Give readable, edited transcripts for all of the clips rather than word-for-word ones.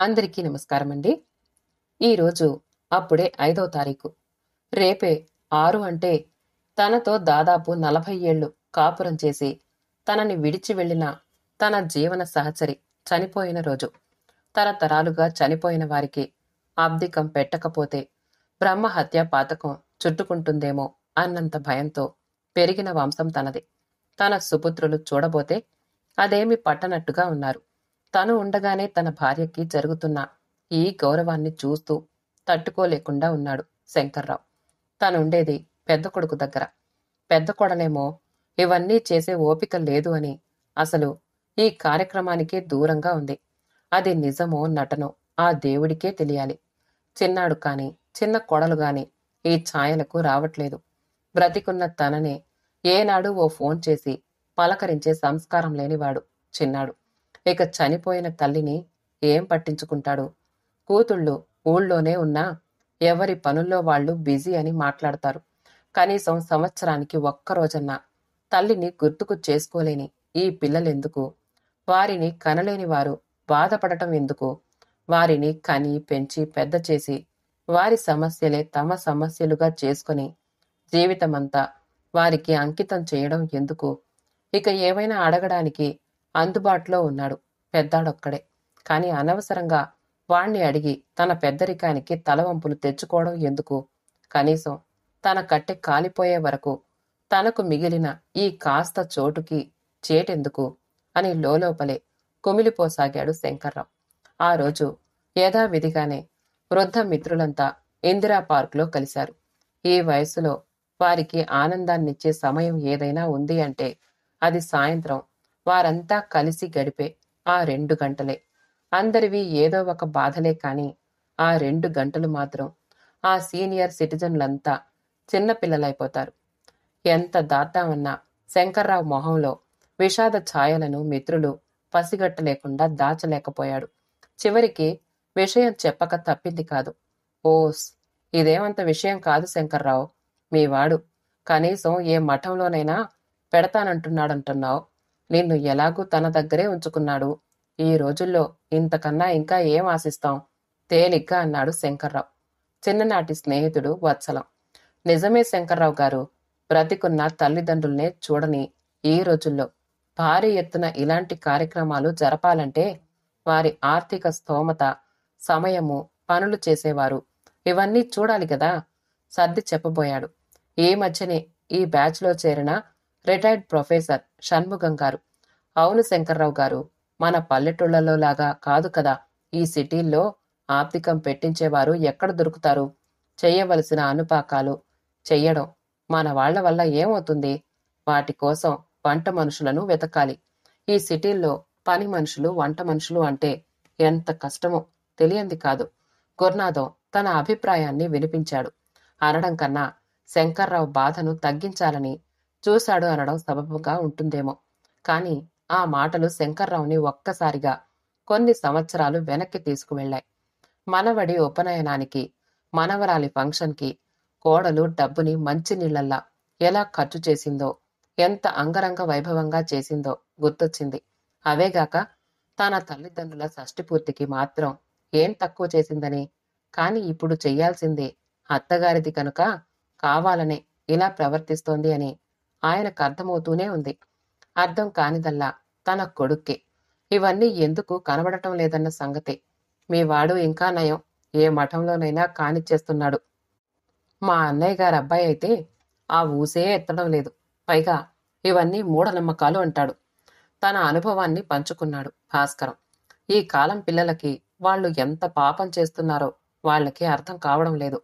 అందరికీ నమస్కారం అండి. ఈరోజు అప్పుడే 5వ తారీఖు. రేపే 6 అంటే తనతో దాదాపు 40 ఏళ్లు కాపురం చేసి తనని విడిచి వెళ్ళిన తన జీవన సహచరి చనిపోయిన రోజు. తరతరాలుగా చనిపోయిన వారికి అబ్దికం పెట్టకపోతే బ్రహ్మహత్య పాతకం చుట్టుకుంటుందేమో అన్నంత భయంతో పెరిగిన వంశం తనది. తన సుపుత్రులు చూడబోతే అదేమి పట్టనట్టుగా ఉన్నారు. తను ఉండగానే తన భార్యకి జరుగుతున్న ఈ గౌరవాన్ని చూస్తూ తట్టుకోలేకుండా ఉన్నాడు శంకర్రావు. తనుండేది పెద్ద కొడుకు దగ్గర. పెద్ద కొడలేమో ఇవన్నీ చేసే ఓపిక లేదు అని అసలు ఈ కార్యక్రమానికే దూరంగా ఉంది. అది నిజమో నటనో ఆ దేవుడికే తెలియాలి. చిన్నాడు కాని చిన్న కొడలు గాని ఈ ఛాయలకు రావట్లేదు. బ్రతికున్న తననే ఏనాడు ఓ ఫోన్ చేసి పలకరించే సంస్కారం లేనివాడు చిన్నాడు. ఇక చనిపోయిన తల్లిని ఏం పట్టించుకుంటాడు? కూతుళ్ళు ఊళ్ళోనే ఉన్నా ఎవరి పనుల్లో వాళ్ళు బిజీ అని మాట్లాడతారు. కనీసం సంవత్సరానికి ఒక్కరోజన్నా తల్లిని గుర్తుకు చేసుకోలేని ఈ పిల్లలెందుకు? వారిని కనలేని వారు బాధపడటం ఎందుకు? వారిని కని పెంచి పెద్ద చేసి వారి సమస్యలే తమ సమస్యలుగా చేసుకొని జీవితమంతా వారికి అంకితం చేయడం ఎందుకు? ఇక ఏమైనా అడగడానికి అందుబాటులో ఉన్నాడు పెద్దాడొక్కడే. కాని అనవసరంగా వాణ్ణి అడిగి తన పెద్దరికానికి తలవంపులు తెచ్చుకోవడం ఎందుకు? కనీసం తన కట్టె కాలిపోయే వరకు తనకు మిగిలిన ఈ కాస్త చోటుకి చేటెందుకు అని లోలోపలే కుమిలిపోసాగాడు శంకర్రావు. ఆ రోజు యథావిధిగానే వృద్ధ మిత్రులంతా ఇందిరా పార్కులో కలిశారు. ఈ వయస్సులో వారికి ఆనందాన్నిచ్చే సమయం ఏదైనా ఉంది అంటే అది సాయంత్రం వారంతా కలిసి గడిపే ఆ 2 గంటలే. అందరివి ఏదో ఒక బాధలే కాని ఆ 2 గంటలు మాత్రం ఆ సీనియర్ సిటిజన్లంతా చిన్నపిల్లలైపోతారు. ఎంత దాద్దామన్నా శంకర్రావు మొహంలో విషాద ఛాయలను మిత్రులు పసిగట్టలేకుండా దాచలేకపోయాడు. చివరికి విషయం చెప్పక తప్పింది కాదు. ఓస్, ఇదేమంత విషయం కాదు శంకర్రావు. మీవాడు కనీసం ఏ మఠంలోనైనా పెడతానంటున్నాడంటున్నావు. నిన్ను ఎలాగూ తన దగ్గరే ఉంచుకున్నాడు. ఈ రోజుల్లో ఇంతకన్నా ఇంకా ఏం ఆశిస్తాం? తేలిగ్గా అన్నాడు శంకర్రావు. చిన్ననాటి స్నేహితుడు వత్సలం. నిజమే శంకర్రావు గారు. బ్రతికున్న తల్లిదండ్రుల్నే చూడని ఈ రోజుల్లో భారీ ఎత్తున ఇలాంటి కార్యక్రమాలు జరపాలంటే వారి ఆర్థిక స్తోమత, సమయము, పనులు చేసేవారు ఇవన్నీ చూడాలి కదా సర్ది చెప్పబోయాడు. ఈ మధ్యనే ఈ బ్యాచ్లో చేరిన రిటైర్డ్ ప్రొఫెసర్ షణ్ముగం గారు. అవును శంకర్రావు గారు, మన పల్లెటూళ్లలో లాగా కాదు కదా. ఈ సిటీల్లో ఆర్థికం పెట్టించేవారు ఎక్కడ దొరుకుతారు? చెయ్యవలసిన అనుపాకాలు చెయ్యడం మన వాళ్ల వల్ల ఏమవుతుంది? వాటి కోసం వంట మనుషులను వెతకాలి. ఈ సిటీల్లో పని మనుషులు, వంట మనుషులు అంటే ఎంత కష్టమో తెలియంది కాదు. గుర్నాథం తన అభిప్రాయాన్ని వినిపించాడు. అనడం కన్నా శంకర్రావు బాధను తగ్గించాలని చూశాడు అనడం సబబుగా ఉంటుందేమో. కాని ఆ మాటలు శంకర్రావుని ఒక్కసారిగా కొన్ని సంవత్సరాలు వెనక్కి తీసుకువెళ్లాయి. మనవడి ఉపనయనానికి, మనవరాలి ఫంక్షన్కి కోడలు డబ్బుని మంచినీళ్లల్లా ఎలా ఖర్చు చేసిందో, ఎంత అంగరంగ వైభవంగా చేసిందో గుర్తొచ్చింది. అవేగాక తన తల్లిదండ్రుల షష్ఠిపూర్తికి మాత్రం ఏం తక్కువ చేసిందని. కాని ఇప్పుడు చెయ్యాల్సిందే అత్తగారిది కనుక కావాలనే ఇలా ప్రవర్తిస్తోంది అని ఆయనకు అర్థమవుతూనే ఉంది. అర్థం కానిదల్లా తన కొడుక్కే. ఇవన్నీ ఎందుకు కనబడటం లేదన్న సంగతే. మీవాడు ఇంకా నయం, ఏ మఠంలోనైనా కానిచ్చేస్తున్నాడు. మా అన్నయ్య గారి అబ్బాయి అయితే ఆ ఊసే ఎత్తడం లేదు. పైగా ఇవన్నీ మూఢనమ్మకాలు అంటాడు. తన అనుభవాన్ని పంచుకున్నాడు భాస్కరం. ఈ కాలం పిల్లలకి వాళ్ళు ఎంత పాపం చేస్తున్నారో వాళ్ళకి అర్థం కావడం లేదు.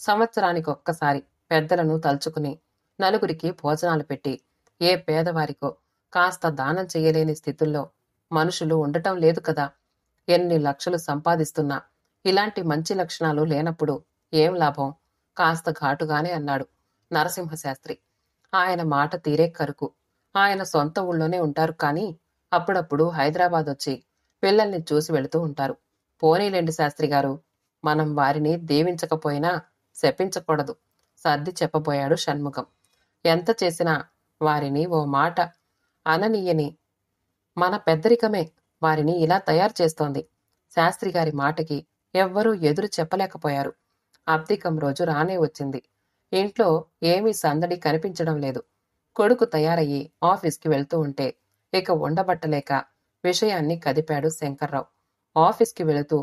సంవత్సరానికి ఒక్కసారి పెద్దలను తలుచుకుని నలుగురికి భోజనాలు పెట్టి ఏ పేదవారికో కాస్త దానం చెయ్యలేని స్థితుల్లో మనుషులు ఉండటం లేదు కదా. ఎన్ని లక్షలు సంపాదిస్తున్నా ఇలాంటి మంచి లక్షణాలు లేనప్పుడు ఏం లాభం? కాస్త ఘాటుగానే అన్నాడు నరసింహశాస్త్రి. ఆయన మాట తీరే కరుకు. ఆయన సొంత ఊళ్ళోనే ఉంటారు కానీ అప్పుడప్పుడు హైదరాబాద్ వచ్చి పిల్లల్ని చూసి వెళుతూ ఉంటారు. పోనీలేండి శాస్త్రి గారు, మనం వారిని దీవించకపోయినా శపించకూడదు సర్ది చెప్పబోయాడు షణ్ముఖం. ఎంత చేసినా వారిని ఓ మాట అననీయని మన పెద్దరికమే వారిని ఇలా తయారు చేస్తోంది. శాస్త్రి గారి మాటకి ఎవ్వరూ ఎదురు చెప్పలేకపోయారు. అబ్దికం రోజు రానే వచ్చింది. ఇంట్లో ఏమీ సందడి కనిపించడం లేదు. కొడుకు తయారయ్యి ఆఫీస్కి వెళ్తూ ఉంటే ఇక ఉండబట్టలేక విషయాన్ని కదిపాడు శంకర్రావు. ఆఫీస్కి వెళుతూ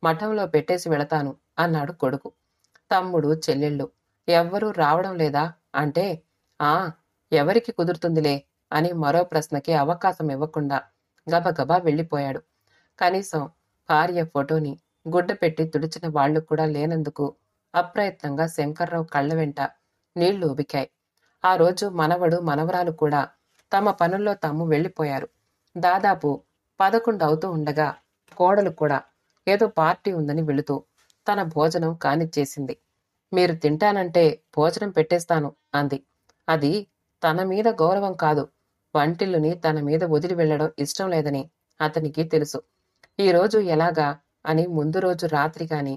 మఠంలో పెట్టేసి వెళతాను అన్నాడు కొడుకు. తమ్ముడు చెల్లెళ్ళు ఎవ్వరూ రావడం లేదా అంటే, ఆ ఎవరికి కుదురుతుందిలే అని మరో ప్రశ్నకి అవకాశం ఇవ్వకుండా గబగబా వెళ్ళిపోయాడు. కనీసం భార్య ఫోటోని గుడ్డ పెట్టి తుడిచిన వాళ్లు కూడా లేనందుకు అప్రయత్నంగా శంకర్రావు కళ్ళ వెంట నీళ్లు ఉబికాయి. ఆ రోజు మనవడు మనవరాలు కూడా తమ పనుల్లో తాము వెళ్ళిపోయారు. దాదాపు 11 అవుతూ ఉండగా కోడలు కూడా ఏదో పార్టీ ఉందని వెళుతూ తన భోజనం కానిచ్చేసింది. మీరు తింటానంటే భోజనం పెట్టేస్తాను అంది. అది తన మీద గౌరవం కాదు, వంటిల్లుని తన మీద వదిలి వెళ్లడం ఇష్టం లేదని అతనికి తెలుసు. ఈ రోజు ఎలాగా అని ముందు రోజు రాత్రి కాని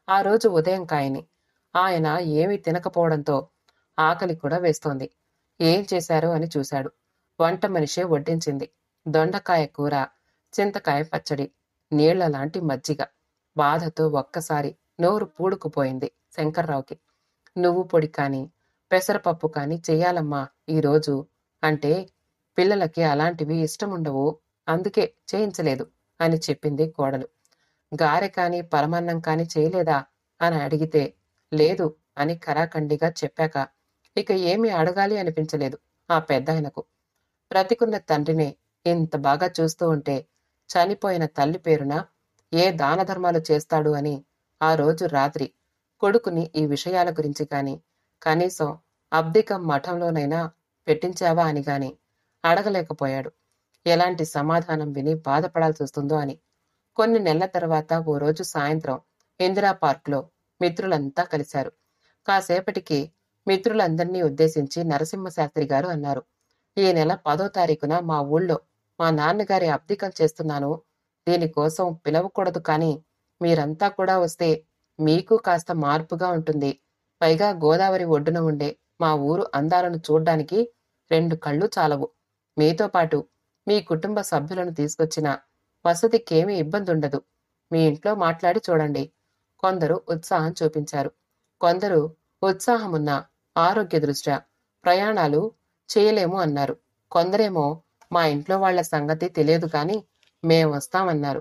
ఆ రోజు ఉదయం కాయని ఆయన ఏమీ తినకపోవడంతో ఆకలి కూడా వేస్తోంది. ఏం చేశారో అని చూశాడు. వంట మనిషే వడ్డించింది. దొండకాయ కూర, చింతకాయ పచ్చడి, నీళ్లలాంటి మజ్జిగ. బాధతో ఒక్కసారి నోరు పూడుకుపోయింది శంకర్రావుకి. నువ్వు పొడి కాని పెసరపప్పు కాని చెయ్యాలమ్మా ఈరోజు అంటే, పిల్లలకి అలాంటివి ఇష్టముండవు, అందుకే చేయించలేదు అని చెప్పింది కోడలు. గారె కాని పరమాన్నం కాని చేయలేదా అని అడిగితే లేదు అని కరాఖండిగా చెప్పాక ఇక ఏమీ అడగాలి అనిపించలేదు ఆ పెద్దాయనకు. బ్రతికున్న తండ్రినే ఇంత బాగా చూస్తూ ఉంటే చనిపోయిన తల్లి పేరున ఏ దానధర్మాలు చేస్తాడు అని ఆ రోజు రాత్రి కొడుకుని ఈ విషయాల గురించి కాని, కనీసం అబ్దికం మఠంలోనైనా పెట్టించావా అని గాని అడగలేకపోయాడు. ఎలాంటి సమాధానం విని బాధపడాల్సి వస్తుందో అని. కొన్ని నెలల తర్వాత ఓ రోజు సాయంత్రం ఇందిరా పార్క్లో మిత్రులంతా కలిశారు. కాసేపటికి మిత్రులందరినీ ఉద్దేశించి నరసింహశాస్త్రి గారు అన్నారు, ఈ నెల 10వ తారీఖున మా ఊళ్ళో మా నాన్నగారి అబ్దికం చేస్తున్నాను. దీనికోసం పిలవకూడదు కానీ మీరంతా కూడా వస్తే మీకు కాస్త మార్పుగా ఉంటుంది. పైగా గోదావరి ఒడ్డున ఉండే మా ఊరు అందాలను చూడ్డానికి 2 కళ్ళు చాలవు. మీతో పాటు మీ కుటుంబ సభ్యులను తీసుకొచ్చిన వసతికేమీ ఇబ్బంది ఉండదు. మీ ఇంట్లో మాట్లాడి చూడండి. కొందరు ఉత్సాహం చూపించారు. కొందరు ఉత్సాహమున్న ఆరోగ్య దృష్ట్యా ప్రయాణాలు చేయలేము అన్నారు. కొందరేమో మా ఇంట్లో వాళ్ల సంగతి తెలియదు కానీ మేం వస్తామన్నారు.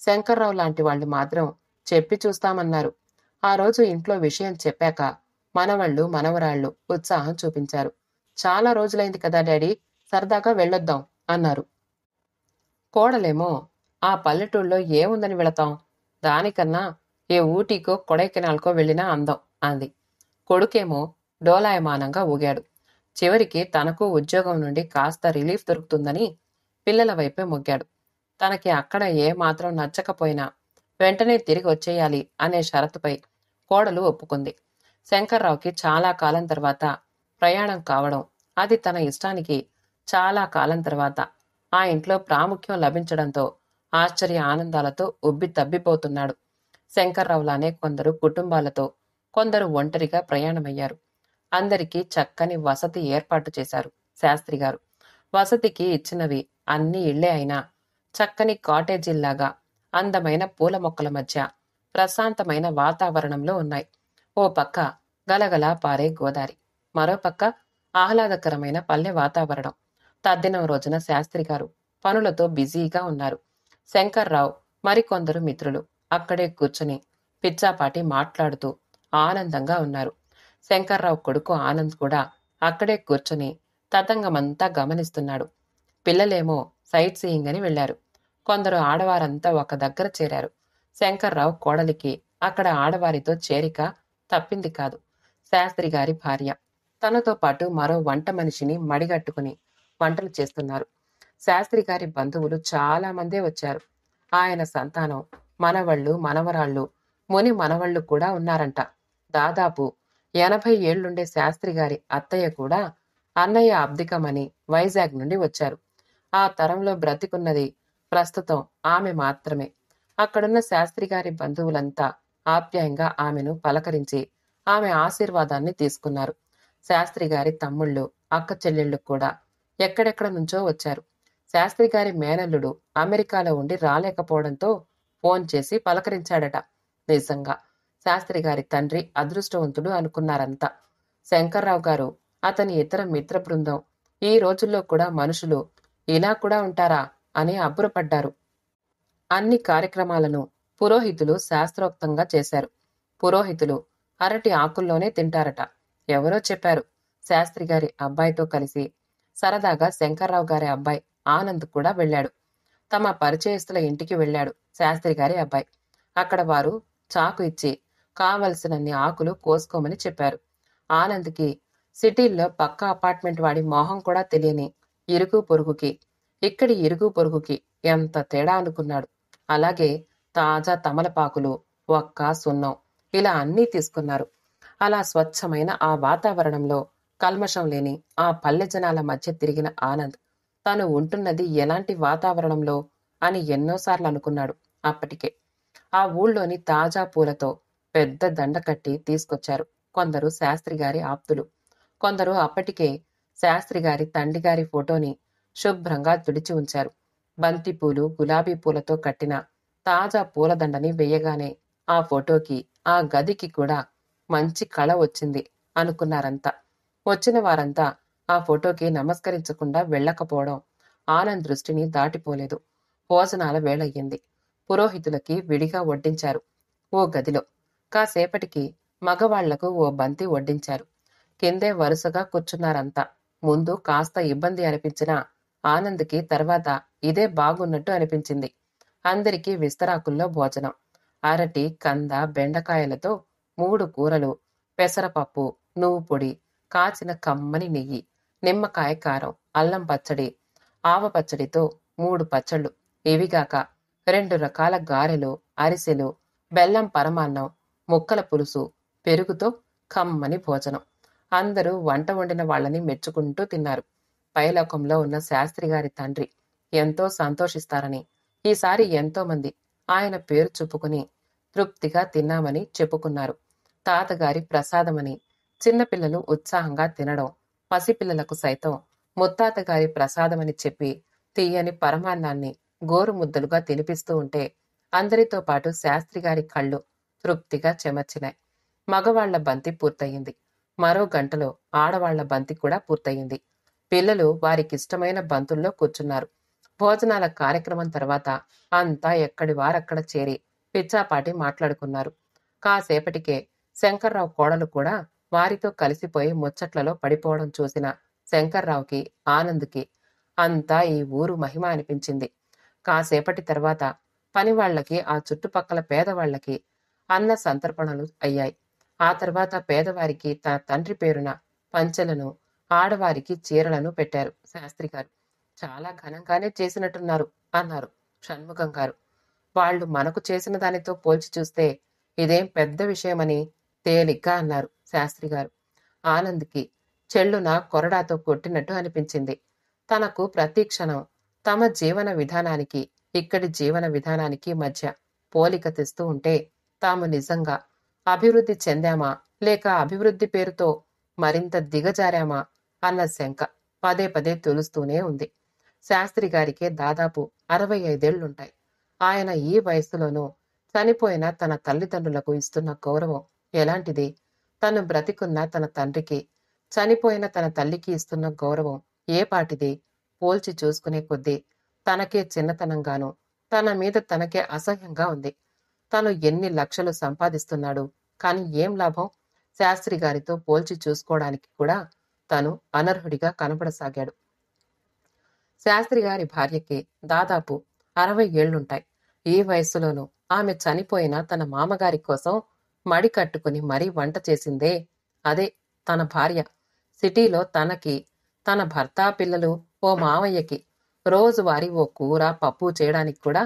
శంకర్రావు లాంటి వాళ్ళు మాత్రం చెప్పి చూస్తామన్నారు. ఆ రోజు ఇంట్లో విషయం చెప్పాక మనవళ్ళు మనవరాళ్ళు ఉత్సాహం చూపించారు. చాలా రోజులైంది కదా డాడీ, సరదాగా వెళ్ళొద్దాం అన్నారు. కోడలేమో ఆ పల్లెటూళ్ళలో ఏముందని వెళతాం, దానికన్నా ఏ ఊటీకో కొడైకెనాల్కో వెళ్ళినా అందం అంది. కొడుకేమో డోలాయమానంగా ఊగాడు. చివరికి తనకు ఉద్యోగం నుండి కాస్త రిలీఫ్ దొరుకుతుందని పిల్లల వైపే మొగ్గాడు. తనకి అక్కడ ఏ మాత్రం నచ్చకపోయినా వెంటనే తిరిగి వచ్చేయాలి అనే షరతుపై కోడలు ఒప్పుకుంది. శంకర్రావుకి చాలా కాలం తర్వాత ప్రయాణం కావడం, అది తన ఇష్టానికి చాలా కాలం తర్వాత ఆ ఇంట్లో ప్రాముఖ్యం లభించడంతో ఆశ్చర్య ఆనందాలతో ఉబ్బి తబ్బిపోతున్నాడు. శంకర్రావులానే కొందరు కుటుంబాలతో, కొందరు ఒంటరిగా ప్రయాణమయ్యారు. అందరికీ చక్కని వసతి ఏర్పాటు చేశారు శాస్త్రిగారు. వసతికి ఇచ్చినవి అన్ని ఇళ్లే అయినా చక్కని కాటేజీల్లాగా అందమైన పూల మొక్కల మధ్య ప్రశాంతమైన వాతావరణంలో ఉన్నాయి. ఓ పక్క గలగలా పారే గోదారి, మరోపక్క ఆహ్లాదకరమైన పల్లె వాతావరణం. తద్దినం రోజున శాస్త్రిగారు పనులతో బిజీగా ఉన్నారు. శంకర్రావు మరికొందరు మిత్రులు అక్కడే కూర్చుని పిచ్చాపాటి మాట్లాడుతూ ఆనందంగా ఉన్నారు. శంకర్రావు కొడుకు ఆనంద్ కూడా అక్కడే కూర్చుని తతంగమంతా గమనిస్తున్నాడు. పిల్లలేమో సైట్ సీయింగ్ అని వెళ్లారు. కొందరు ఆడవారంతా ఒక దగ్గర చేరారు. శంకర్రావు కోడలికి అక్కడ ఆడవారితో చేరిక తప్పింది కాదు. శాస్త్రి గారి భార్య తనతో పాటు మరో వంట మనిషిని మడిగట్టుకుని వంటలు చేస్తున్నారు. శాస్త్రి గారి బంధువులు చాలా మందే వచ్చారు. ఆయన సంతానం, మనవళ్ళు మనవరాళ్ళు, ముని మనవళ్ళు కూడా ఉన్నారంట. దాదాపు 80 ఏళ్లుండే శాస్త్రి గారి అత్తయ్య కూడా అన్నయ్య అబ్దికమని వైజాగ్ నుండి వచ్చారు. ఆ తరంలో బ్రతికున్నది ప్రస్తుతం ఆమె మాత్రమే. అక్కడున్న శాస్త్రి గారి బంధువులంతా ఆప్యాయంగా ఆమెను పలకరించి ఆమె ఆశీర్వాదాన్ని తీసుకున్నారు. శాస్త్రి గారి తమ్ముళ్ళు, అక్క చెల్లెళ్ళు కూడా ఎక్కడెక్కడ నుంచో వచ్చారు. శాస్త్రి గారి మేనల్లుడు అమెరికాలో ఉండి రాలేకపోవడంతో ఫోన్ చేసి పలకరించాడట. నిజంగా శాస్త్రి గారి తండ్రి అదృష్టవంతుడు అనుకున్నారంతా. శంకర్రావు గారు, అతని ఇతర మిత్ర బృందం ఈ రోజుల్లో కూడా మనుషులు ఇలా కూడా ఉంటారా అని అబ్బురపడ్డారు. అన్ని కార్యక్రమాలను పురోహితులు శాస్త్రోక్తంగా చేశారు. పురోహితులు అరటి ఆకుల్లోనే తింటారట. ఎవరో చెప్పారు. శాస్త్రి గారి అబ్బాయితో కలిసి సరదాగా శంకర్రావు గారి అబ్బాయి ఆనంద్ కూడా వెళ్ళాడు. తమ పరిచయస్తుల ఇంటికి వెళ్ళాడు శాస్త్రి గారి అబ్బాయి. అక్కడ వారు చాకు ఇచ్చి కావలసినన్ని ఆకులు కోసుకోమని చెప్పారు. ఆనంద్కి సిటీల్లో పక్క అపార్ట్మెంట్ వాడి మొహం కూడా తెలియని ఇరుగు పొరుగుకి ఇక్కడి ఇరుగు పొరుగుకి ఎంత తేడా అనుకున్నాడు. అలాగే తాజా తమలపాకులు, ఒక్క, సున్నం ఇలా అన్నీ తీసుకున్నారు. అలా స్వచ్ఛమైన ఆ వాతావరణంలో కల్మషం లేని ఆ పల్లె జనాల మధ్య తిరిగిన ఆనంద్ తాను ఉంటున్నది ఎలాంటి వాతావరణంలో అని ఎన్నోసార్లు అనుకున్నాడు. అప్పటికే ఆ ఊళ్ళోని తాజా పూలతో పెద్ద దండ కట్టి తీసుకొచ్చారు కొందరు శాస్త్రి గారి ఆప్తులు. కొందరు అప్పటికే శాస్త్రి గారి తండ్రి గారి ఫోటోని శుభ్రంగా తుడిచి ఉంచారు. బంతిపూలు, గులాబీ పూలతో కట్టిన తాజా పూలదండని వేయగానే ఆ ఫోటోకి, ఆ గదికి కూడా మంచి కళ వచ్చింది అనుకున్నారంతా. వచ్చిన వారంతా ఆ ఫోటోకి నమస్కరించకుండా వెళ్ళకపోవడం ఆనంద్ దృష్టిని దాటిపోలేదు. భోజనాల వేళయ్యింది. పురోహితులకి విడిగా వడ్డించారు ఓ గదిలో. కాసేపటికి మగవాళ్లకు ఓ బంతి వడ్డించారు. కిందే వరుసగా కూర్చున్నారంతా. ముందు కాస్త ఇబ్బంది అనిపించినా ఆనంద్కి తర్వాత ఇదే బాగున్నట్టు అనిపించింది. అందరికీ విస్తరాకుల్లో భోజనం. అరటి, కంద, బెండకాయలతో 3 కూరలు, పెసరపప్పు, నువ్వు పొడి, కాచిన కమ్మని నెయ్యి, నిమ్మకాయ కారం, అల్లం పచ్చడి, ఆవ పచ్చడితో 3 పచ్చళ్ళు, ఇవిగాక 2 రకాల గారెలు, అరిసెలు, బెల్లం పరమాన్నం, ముక్కల పులుసు, పెరుగుతో కమ్మని భోజనం. అందరూ వంట వండిన వాళ్ళని మెచ్చుకుంటూ తిన్నారు. పైలోకంలో ఉన్న శాస్త్రి గారి తండ్రి ఎంతో సంతోషిస్తారని, ఈసారి ఎంతోమంది ఆయన పేరు చెప్పుకుని తృప్తిగా తిన్నామని చెప్పుకున్నారు. తాతగారి ప్రసాదమని చిన్నపిల్లలు ఉత్సాహంగా తినడం, పసిపిల్లలకు సైతం ముత్తాతగారి ప్రసాదమని చెప్పి తీయని పరమాన్నాన్ని గోరు ముద్దలుగా తినిపిస్తూ ఉంటే అందరితో పాటు శాస్త్రి గారి కళ్ళు తృప్తిగా చెమర్చినాయి. మగవాళ్ల బంతి పూర్తయింది. మరో గంటలో ఆడవాళ్ల బంతి కూడా పూర్తయింది. పిల్లలు వారికిష్టమైన బంతుల్లో కూర్చున్నారు. భోజనాల కార్యక్రమం తర్వాత అంతా ఎక్కడి వారక్కడ చేరి పిచ్చాపాటి మాట్లాడుకున్నారు. కాసేపటికే శంకర్రావు కోడలు కూడా వారితో కలిసిపోయి ముచ్చట్లలో పడిపోవడం చూసిన శంకర్రావుకి, ఆనంద్కి అంతా ఈ ఊరు మహిమ అనిపించింది. కాసేపటి తర్వాత పనివాళ్లకి, ఆ చుట్టుపక్కల పేదవాళ్లకి అన్న సంతర్పణలు అయ్యాయి. ఆ తర్వాత పేదవారికి తన తండ్రి పేరున పంచెలను, ఆడవారికి చీరలను పెట్టారు శాస్త్రి గారు. చాలా ఘనంగానే చేసినట్టున్నారు అన్నారు షణ్ముఖం గారు. వాళ్ళు మనకు చేసిన దానితో పోల్చి చూస్తే ఇదేం పెద్ద విషయమని తేలిగ్గా అన్నారు శాస్త్రి గారు. ఆనంద్కి చెల్లున కొరడాతో కొట్టినట్టు అనిపించింది. తనకు ప్రతి క్షణం తమ జీవన విధానానికి, ఇక్కడి జీవన విధానానికి మధ్య పోలిక తెస్తూ ఉంటే తాము నిజంగా అభివృద్ధి చెందామా లేక అభివృద్ధి పేరుతో మరింత దిగజారామా అన్న శంక పదే పదే తెలుస్తూనే ఉంది. శాస్త్రి గారికే దాదాపు 65 ఏళ్లుంటాయి. ఆయన ఈ వయస్సులోనూ చనిపోయిన తన తల్లిదండ్రులకు ఇస్తున్న గౌరవం ఎలాంటిది? తను బ్రతికున్న తన తండ్రికి, చనిపోయిన తన తల్లికి ఇస్తున్న గౌరవం ఏ పాటిది? పోల్చి చూసుకునే కొద్దీ తనకే చిన్నతనంగాను, తన మీద తనకే అసహ్యంగా ఉంది. తను ఎన్ని లక్షలు సంపాదిస్తున్నాడు, కాని ఏం లాభం? శాస్త్రి గారితో పోల్చి చూసుకోవడానికి కూడా తను అనర్హుడిగా కనపడసాగాడు. శాస్త్రి గారి భార్యకి దాదాపు 60 ఏళ్లుంటాయి. ఈ వయస్సులోనూ ఆమె చనిపోయిన తన మామగారి కోసం మడి కట్టుకుని మరీ వంట చేసిందే అదే తన భార్య. సిటీలో తనకి, తన భర్త, పిల్లలు, ఓ మావయ్యకి రోజువారీ ఓ కూర, పప్పు చేయడానికి కూడా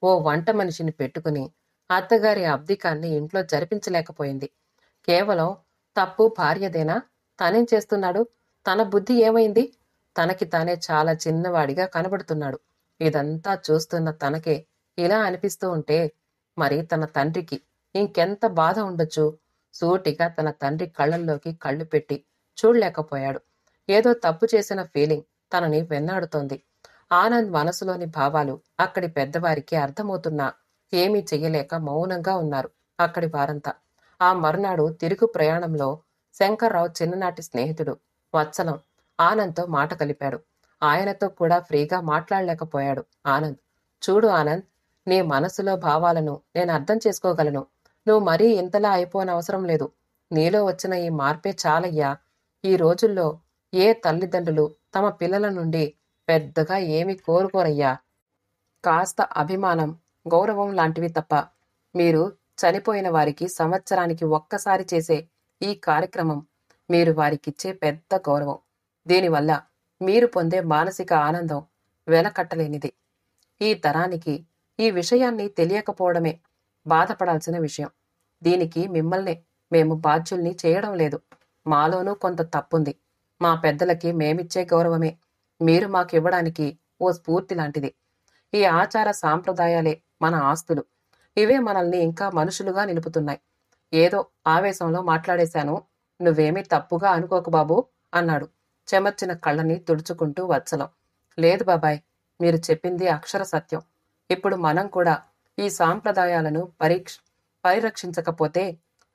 ఓ వంట మనిషిని పెట్టుకుని అత్తగారి అబ్దికాన్ని ఇంట్లో జరిపించలేకపోయింది. కేవలం తప్పు భార్యదేనా? తనేం చేస్తున్నాడు? తన బుద్ధి ఏమైంది? తనకి తానే చాలా చిన్నవాడిగా కనబడుతున్నాడు. ఇదంతా చూస్తున్న తనకే ఇలా అనిపిస్తూ ఉంటే మరి తన తండ్రికి ఇంకెంత బాధ ఉండొచ్చు? సూటిగా తన తండ్రి కళ్ళల్లోకి కళ్ళు పెట్టి చూడలేకపోయాడు. ఏదో తప్పు చేసిన ఫీలింగ్ తనని వెన్నాడుతోంది. ఆనంద్ మనసులోని భావాలు అక్కడి పెద్దవారికి అర్థమవుతున్నా ఏమీ చెయ్యలేక మౌనంగా ఉన్నారు అక్కడి వారంతా. ఆ మరునాడు తిరుగు ప్రయాణంలో శంకర్రావు చిన్ననాటి స్నేహితుడు వత్సలం ఆనంద్తో మాట కలిపాడు. ఆయనతో కూడా ఫ్రీగా మాట్లాడలేకపోయాడు ఆనంద్. చూడు ఆనంద్, నీ మనసులో భావాలను నేను అర్థం చేసుకోగలను. నువ్వు మరీ ఇంతలా అయిపోనవసరం లేదు. నీలో వచ్చిన ఈ మార్పే చాలయ్యా. ఈ రోజుల్లో ఏ తల్లిదండ్రులు తమ పిల్లల నుండి పెద్దగా ఏమీ కోరుకోరయ్యా. కాస్త అభిమానం, గౌరవం లాంటివి తప్ప. మీరు చనిపోయిన వారికి సంవత్సరానికి ఒక్కసారి చేసే ఈ కార్యక్రమం మీరు వారికిచ్చే పెద్ద గౌరవం. దీనివల్ల మీరు పొందే మానసిక ఆనందం వెలకట్టలేనిది. ఈ తరానికి ఈ విషయాన్ని తెలియకపోవడమే బాధపడాల్సిన విషయం. దీనికి మిమ్మల్ని మేము బాధ్యుల్ని చేయడం లేదు. మాలోనూ కొంత తప్పుంది. మా పెద్దలకి మేమిచ్చే గౌరవమే మీరు మాకివ్వడానికి ఓ స్ఫూర్తి లాంటిది. ఈ ఆచార సాంప్రదాయాలే మన ఆస్తులు. ఇవే మనల్ని ఇంకా మనుషులుగా నిలుపుతున్నాయి. ఏదో ఆవేశంలో మాట్లాడేశాను. నువ్వేమీ తప్పుగా అనుకోకు బాబూ అన్నాడు చెమర్చిన కళ్ళని తుడుచుకుంటూ వత్సలం. లేదు బాబాయ్, మీరు చెప్పింది అక్షర సత్యం. ఇప్పుడు మనం కూడా ఈ సాంప్రదాయాలను పరిరక్షించకపోతే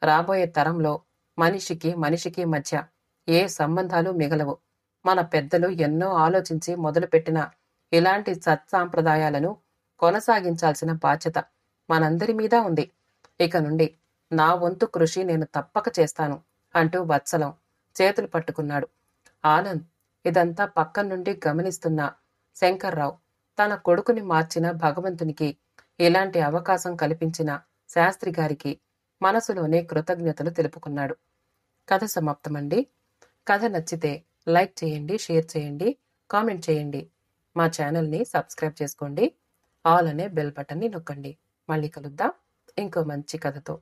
రాబోయే తరంలో మనిషికి మనిషికి మధ్య ఏ సంబంధాలు మిగలవు. మన పెద్దలు ఎన్నో ఆలోచించి మొదలుపెట్టిన ఇలాంటి సత్సాంప్రదాయాలను కొనసాగించాల్సిన బాధ్యత మనందరి మీద ఉంది. ఇక నుండి నా వంతు కృషి నేను తప్పక చేస్తాను అంటూ వత్సలం చేతులు పట్టుకున్నాడు. ఆనంద్ ఇదంతా పక్కన నుండి గమనిస్తున్న శంకర్రావు తన కొడుకుని మార్చిన భగవంతునికి ఇలాంటి అవకాశం కల్పించిన శాస్త్రి గారికి మనసులోనే కృతజ్ఞతలు తెలుపుకున్నాడు. కథ సమాప్తమండి. కథ నచ్చితే లైక్ చేయండి, షేర్ చేయండి, కామెంట్ చేయండి. మా ఛానల్ని సబ్స్క్రైబ్ చేసుకోండి. ఆల్ అనే బెల్ బటన్ని నొక్కండి. మళ్ళీ కలుద్దాం ఇంకో మంచి కథతో.